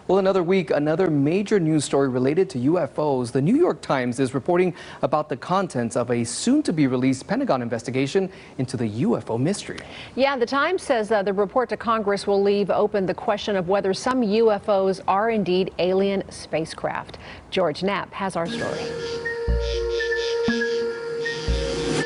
Well, another week, another major news story related to UFOs. The New York Times is reporting about the contents of a soon-to-be-released Pentagon investigation into the UFO mystery. Yeah, the Times says the report to Congress will leave open the question of whether some UFOs are indeed alien spacecraft. George Knapp has our story.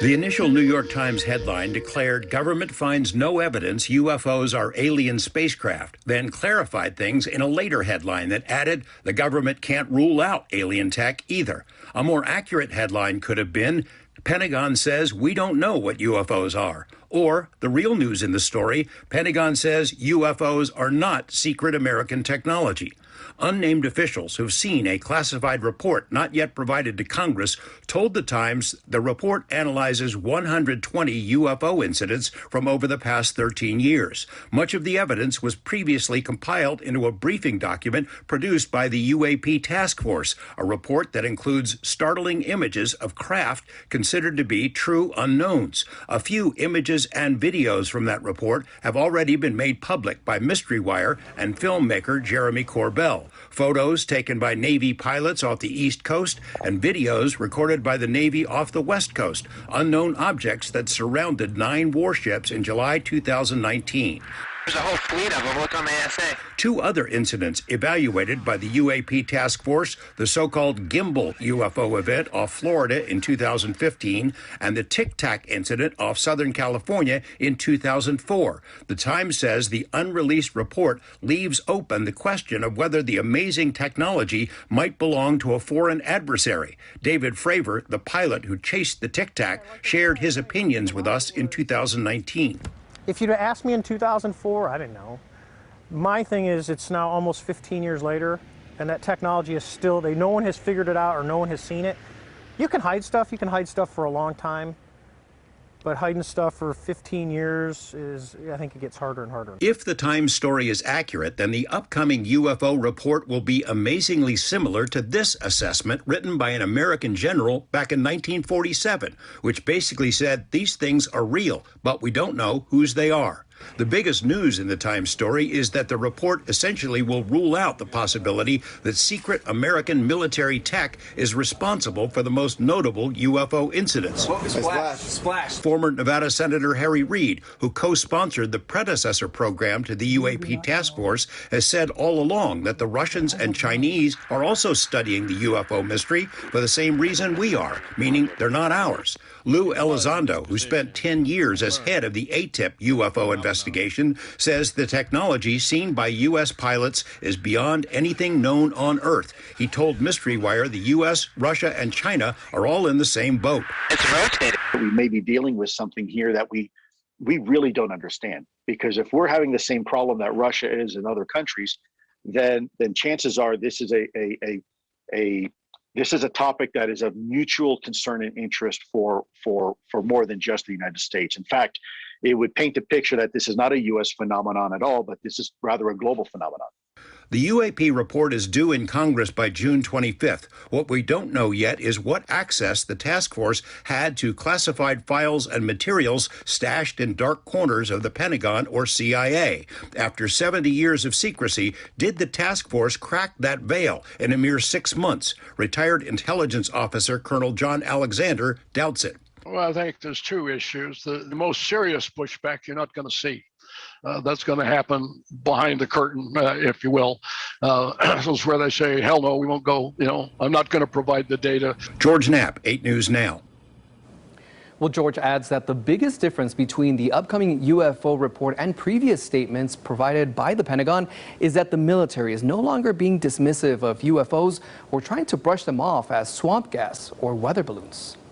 The initial New York Times headline declared government finds no evidence UFOs are alien spacecraft, then clarified things in a later headline that added the government can't rule out alien tech either. A more accurate headline could have been, Pentagon says we don't know what UFOs are. Or, the real news in the story, Pentagon says UFOs are not secret American technology. Unnamed officials who've seen a classified report not yet provided to Congress told the Times the report analyzes 120 UFO incidents from over the past 13 years. Much of the evidence was previously compiled into a briefing document produced by the UAP Task Force, a report that includes startling images of craft considered to be true unknowns. A few images and videos from that report have already been made public by Mystery Wire and filmmaker Jeremy Corbell. Photos taken by Navy pilots off the East Coast and videos recorded by the Navy off the West Coast. Unknown objects that surrounded 9 warships in July 2019. There's a whole fleet of them. Look on the ASA. 2 other incidents evaluated by the UAP Task Force, the so-called Gimbal UFO event off Florida in 2015 and the Tic Tac incident off Southern California in 2004. The Times says the unreleased report leaves open the question of whether the amazing technology might belong to a foreign adversary. David Fravor, the pilot who chased the Tic Tac, shared his opinions with us in 2019. If you'd have asked me in 2004, I didn't know. My thing is, it's now almost 15 years later, and that technology is still, no one has figured it out or no one has seen it. You can hide stuff for a long time, but hiding stuff for 15 years I think it gets harder and harder. If the Times story is accurate, then the upcoming UFO report will be amazingly similar to this assessment written by an American general back in 1947, which basically said these things are real, but we don't know whose they are. The biggest news in the Times story is that the report essentially will rule out the possibility that secret American military tech is responsible for the most notable UFO incidents. Splash. Former Nevada Senator Harry Reid, who co-sponsored the predecessor program to the UAP Task Force, has said all along that the Russians and Chinese are also studying the UFO mystery for the same reason we are, meaning they're not ours. Lou Elizondo, who spent 10 years as head of the ATIP UFO investigation, says the technology seen by U.S. pilots is beyond anything known on Earth. He told Mystery Wire the U.S., Russia, and China are all in the same boat. It's rotating. We may be dealing with something here that we really don't understand. Because if we're having the same problem that Russia is in other countries, then chances are this is this is a topic that is of mutual concern and interest for more than just the United States. In fact, it would paint a picture that this is not a U.S. phenomenon at all, but this is rather a global phenomenon. The UAP report is due in Congress by June 25th. What we don't know yet is what access the task force had to classified files and materials stashed in dark corners of the Pentagon or CIA. After 70 years of secrecy, did the task force crack that veil in a mere 6 months? Retired intelligence officer Colonel John Alexander doubts it. Well, I think there's 2 issues. The most serious pushback you're not going to see. That's going to happen behind the curtain, if you will. That's where they say, hell no, we won't go. I'm not going to provide the data. George Knapp, 8 News Now. Well, George adds that the biggest difference between the upcoming UFO report and previous statements provided by the Pentagon is that the military is no longer being dismissive of UFOs or trying to brush them off as swamp gas or weather balloons.